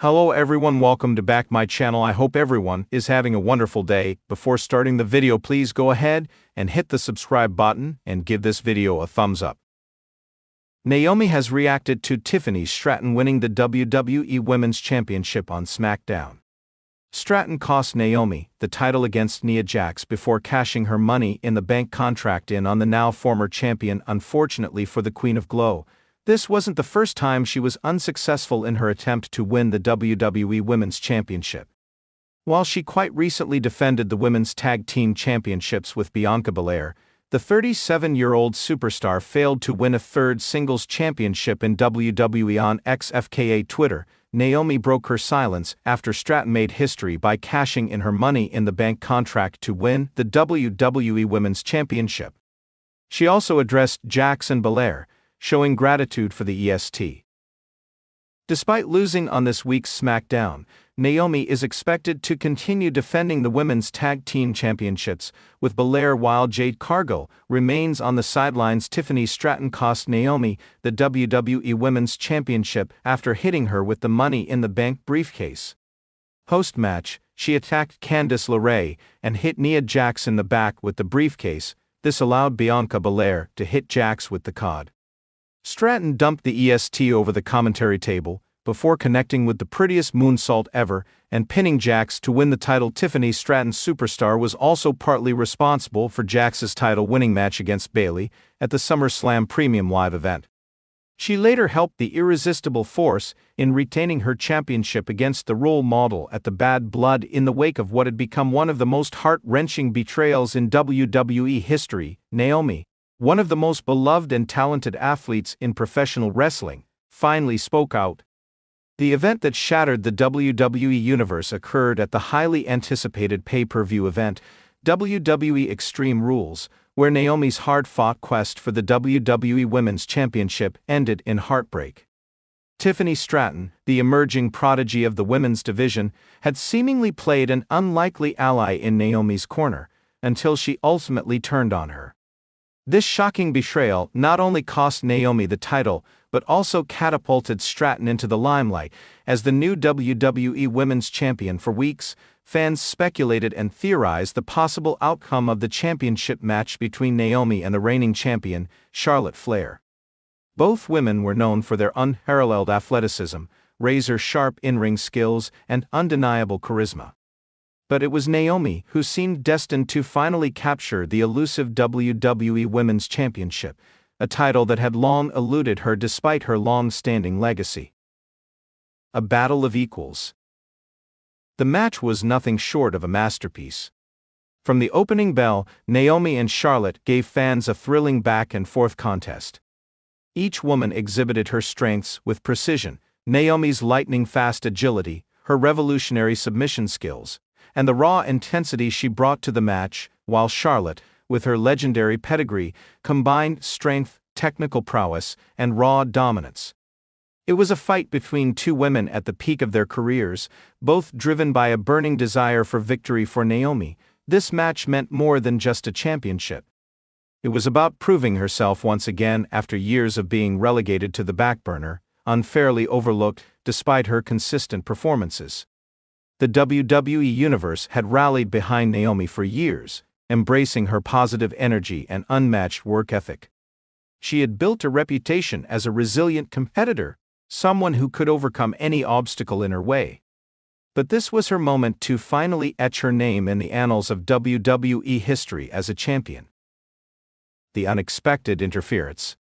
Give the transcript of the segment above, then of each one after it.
Hello everyone, welcome to back my channel. I hope everyone is having a wonderful day. Before starting the video, please go ahead and hit the subscribe button and give this video a thumbs up. Naomi has reacted to Tiffany Stratton winning the WWE Women's Championship on SmackDown. Stratton cost Naomi the title against Nia Jax before cashing her Money in the Bank contract in on the now former champion. Unfortunately for the Queen of Glow, this wasn't the first time she was unsuccessful in her attempt to win the WWE Women's Championship. While she quite recently defended the Women's Tag Team Championships with Bianca Belair, the 37-year-old superstar failed to win a third singles championship in WWE. On X aka Twitter, Naomi broke her silence after Stratton made history by cashing in her Money in the Bank contract to win the WWE Women's Championship. She also addressed Jax and Belair, showing gratitude for the EST. Despite losing on this week's SmackDown, Naomi is expected to continue defending the Women's Tag Team Championships with Belair, while Jade Cargill remains on the sidelines. Tiffany Stratton cost Naomi the WWE Women's Championship after hitting her with the Money in the Bank briefcase. Post-match, she attacked Candice LeRae and hit Nia Jax in the back with the briefcase. This allowed Bianca Belair to hit Jax with the cod. Stratton dumped the EST over the commentary table before connecting with the prettiest moonsault ever and pinning Jax to win the title. Tiffany Stratton, superstar, was also partly responsible for Jax's title-winning match against Bayley at the SummerSlam Premium Live event. She later helped the Irresistible Force in retaining her championship against the role model at the Bad Blood in the wake of what had become one of the most heart-wrenching betrayals in WWE history. Naomi, one of the most beloved and talented athletes in professional wrestling, finally spoke out. The event that shattered the WWE universe occurred at the highly anticipated pay-per-view event, WWE Extreme Rules, where Naomi's hard-fought quest for the WWE Women's Championship ended in heartbreak. Tiffany Stratton, the emerging prodigy of the women's division, had seemingly played an unlikely ally in Naomi's corner, until she ultimately turned on her. This shocking betrayal not only cost Naomi the title, but also catapulted Stratton into the limelight as the new WWE Women's Champion. For weeks, fans speculated and theorized the possible outcome of the championship match between Naomi and the reigning champion, Charlotte Flair. Both women were known for their unparalleled athleticism, razor-sharp in-ring skills, and undeniable charisma. But it was Naomi who seemed destined to finally capture the elusive WWE Women's Championship, a title that had long eluded her despite her long-standing legacy. A battle of equals. The match was nothing short of a masterpiece. From the opening bell, Naomi and Charlotte gave fans a thrilling back-and-forth contest. Each woman exhibited her strengths with precision: Naomi's lightning-fast agility, her revolutionary submission skills, and the raw intensity she brought to the match, while Charlotte, with her legendary pedigree, combined strength, technical prowess, and raw dominance. It was a fight between two women at the peak of their careers, both driven by a burning desire for victory. For Naomi, this match meant more than just a championship. It was about proving herself once again after years of being relegated to the back burner, unfairly overlooked despite her consistent performances. The WWE Universe had rallied behind Naomi for years, embracing her positive energy and unmatched work ethic. She had built a reputation as a resilient competitor, someone who could overcome any obstacle in her way. But this was her moment to finally etch her name in the annals of WWE history as a champion. The unexpected interference.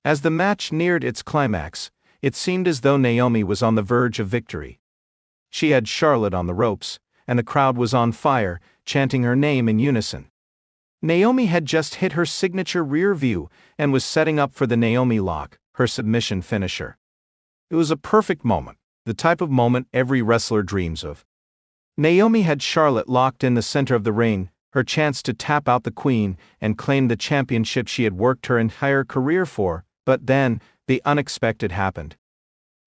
As the match neared its climax, it seemed as though Naomi was on the verge of victory. She had Charlotte on the ropes, and the crowd was on fire, chanting her name in unison. Naomi had just hit her signature rear view and was setting up for the Naomi lock, her submission finisher. It was a perfect moment, the type of moment every wrestler dreams of. Naomi had Charlotte locked in the center of the ring, her chance to tap out the queen and claim the championship she had worked her entire career for, but then, the unexpected happened.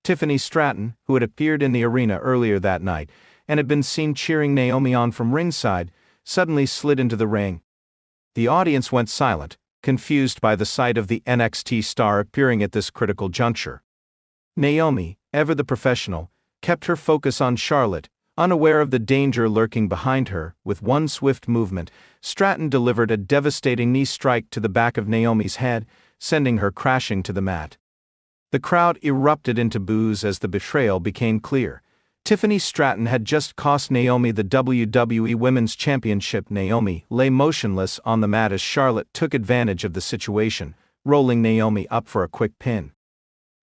Tiffany Stratton, who had appeared in the arena earlier that night and had been seen cheering Naomi on from ringside, suddenly slid into the ring. The audience went silent, confused by the sight of the NXT star appearing at this critical juncture. Naomi, ever the professional, kept her focus on Charlotte, unaware of the danger lurking behind her. With one swift movement, Stratton delivered a devastating knee strike to the back of Naomi's head, sending her crashing to the mat. The crowd erupted into boos as the betrayal became clear. Tiffany Stratton had just cost Naomi the WWE Women's Championship. Naomi lay motionless on the mat as Charlotte took advantage of the situation, rolling Naomi up for a quick pin.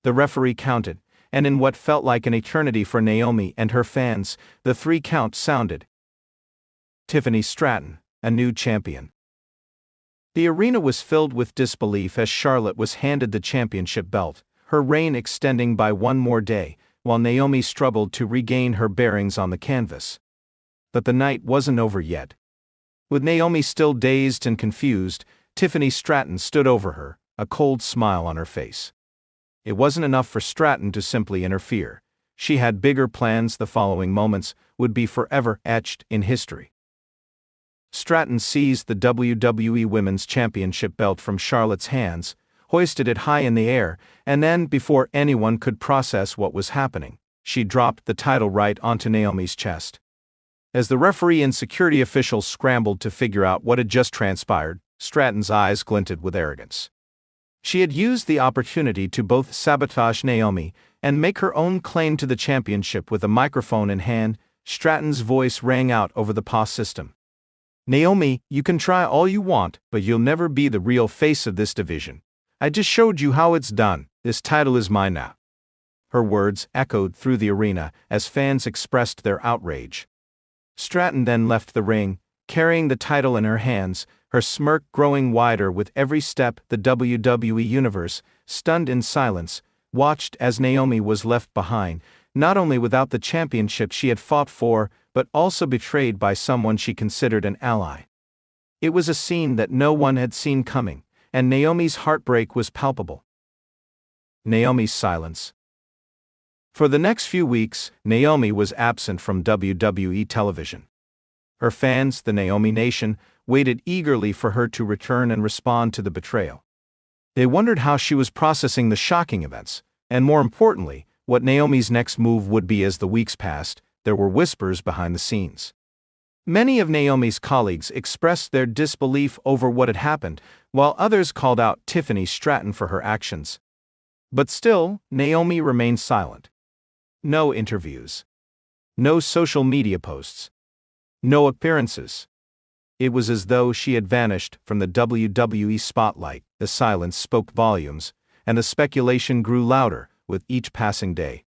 The referee counted, and in what felt like an eternity for Naomi and her fans, the 3 count sounded. Tiffany Stratton, a new champion. The arena was filled with disbelief as Charlotte was handed the championship belt, her reign extending by one more day, while Naomi struggled to regain her bearings on the canvas. But the night wasn't over yet. With Naomi still dazed and confused, Tiffany Stratton stood over her, a cold smile on her face. It wasn't enough for Stratton to simply interfere. She had bigger plans. The following moments would be forever etched in history. Stratton seized the WWE Women's Championship belt from Charlotte's hands, hoisted it high in the air, and then, before anyone could process what was happening, she dropped the title right onto Naomi's chest. As the referee and security officials scrambled to figure out what had just transpired, Stratton's eyes glinted with arrogance. She had used the opportunity to both sabotage Naomi and make her own claim to the championship. With a microphone in hand, Stratton's voice rang out over the PA system. "Naomi, you can try all you want, but you'll never be the real face of this division. I just showed you how it's done. This title is mine now." Her words echoed through the arena as fans expressed their outrage. Stratton then left the ring, carrying the title in her hands, her smirk growing wider with every step. The WWE Universe, stunned in silence, watched as Naomi was left behind, not only without the championship she had fought for, but also betrayed by someone she considered an ally. It was a scene that no one had seen coming, and Naomi's heartbreak was palpable. Naomi's silence. For the next few weeks, Naomi was absent from WWE television. Her fans, the Naomi Nation, waited eagerly for her to return and respond to the betrayal. They wondered how she was processing the shocking events, and more importantly, what Naomi's next move would be. As the weeks passed, there were whispers behind the scenes. Many of Naomi's colleagues expressed their disbelief over what had happened, while others called out Tiffany Stratton for her actions. But still, Naomi remained silent. No interviews. No social media posts. No appearances. It was as though she had vanished from the WWE spotlight. The silence spoke volumes, and the speculation grew louder with each passing day.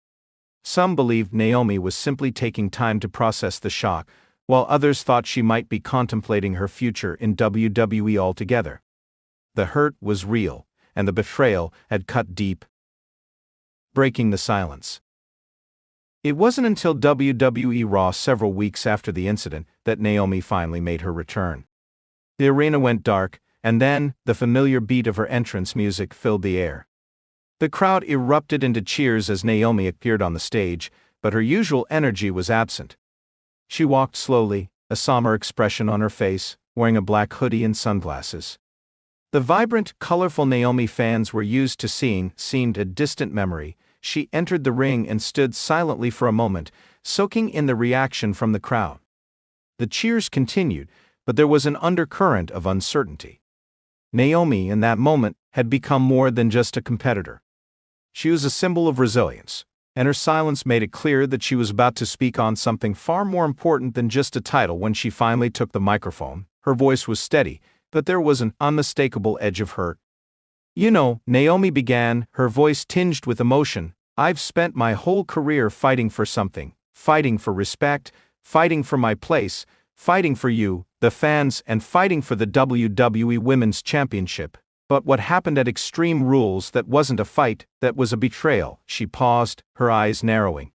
Some believed Naomi was simply taking time to process the shock, while others thought she might be contemplating her future in WWE altogether. The hurt was real, and the betrayal had cut deep. Breaking the silence. It wasn't until WWE Raw several weeks after the incident that Naomi finally made her return. The arena went dark, and then the familiar beat of her entrance music filled the air. The crowd erupted into cheers as Naomi appeared on the stage, but her usual energy was absent. She walked slowly, a somber expression on her face, wearing a black hoodie and sunglasses. The vibrant, colorful Naomi fans were used to seeing seemed a distant memory. She entered the ring and stood silently for a moment, soaking in the reaction from the crowd. The cheers continued, but there was an undercurrent of uncertainty. Naomi, in that moment, had become more than just a competitor. She was a symbol of resilience, and her silence made it clear that she was about to speak on something far more important than just a title. When she finally took the microphone, her voice was steady, but there was an unmistakable edge of hurt. "You know," Naomi began, her voice tinged with emotion, "I've spent my whole career fighting for something, fighting for respect, fighting for my place, fighting for you, the fans, and fighting for the WWE Women's Championship. But what happened at Extreme Rules, that wasn't a fight, that was a betrayal." She paused, her eyes narrowing.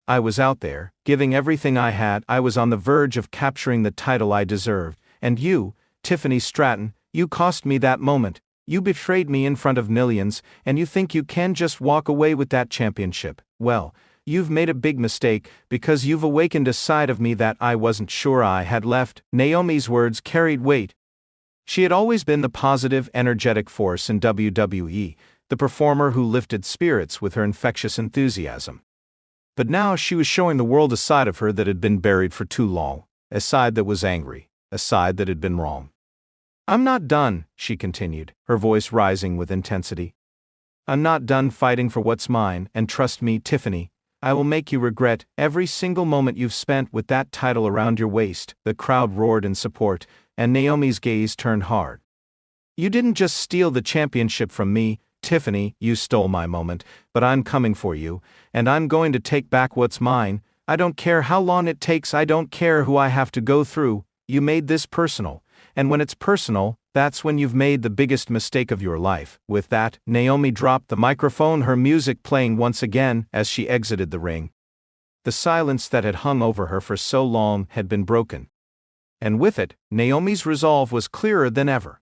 "I was out there, giving everything I had. I was on the verge of capturing the title I deserved, and you, Tiffany Stratton, you cost me that moment. You betrayed me in front of millions, and you think you can just walk away with that championship. Well, you've made a big mistake, because you've awakened a side of me that I wasn't sure I had left." Naomi's words carried weight. She had always been the positive, energetic force in WWE, the performer who lifted spirits with her infectious enthusiasm. But now she was showing the world a side of her that had been buried for too long, a side that was angry, a side that had been wrong. "I'm not done," she continued, her voice rising with intensity. "I'm not done fighting for what's mine, and trust me, Tiffany, I will make you regret every single moment you've spent with that title around your waist." The crowd roared in support, and Naomi's gaze turned hard. "You didn't just steal the championship from me, Tiffany, you stole my moment, but I'm coming for you, and I'm going to take back what's mine. I don't care how long it takes, I don't care who I have to go through. You made this personal, and when it's personal, that's when you've made the biggest mistake of your life." With that, Naomi dropped the microphone, her music playing once again as she exited the ring. The silence that had hung over her for so long had been broken. And with it, Naomi's resolve was clearer than ever.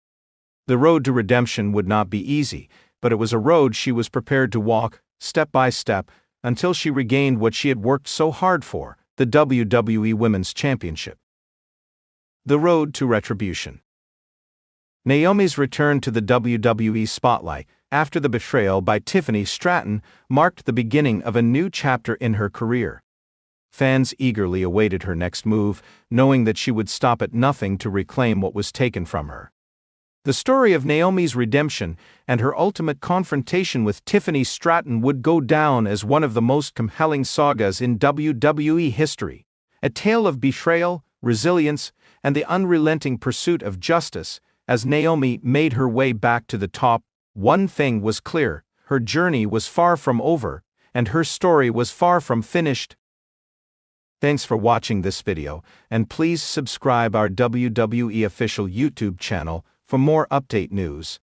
The road to redemption would not be easy, but it was a road she was prepared to walk, step by step, until she regained what she had worked so hard for, the WWE Women's Championship. The road to retribution. Naomi's return to the WWE spotlight, after the betrayal by Tiffany Stratton, marked the beginning of a new chapter in her career. Fans eagerly awaited her next move, knowing that she would stop at nothing to reclaim what was taken from her. The story of Naomi's redemption and her ultimate confrontation with Tiffany Stratton would go down as one of the most compelling sagas in WWE history, a tale of betrayal, resilience, and the unrelenting pursuit of justice. As Naomi made her way back to the top, one thing was clear: her journey was far from over, and her story was far from finished. Thanks for watching this video, and please subscribe our WWE official YouTube channel for more update news.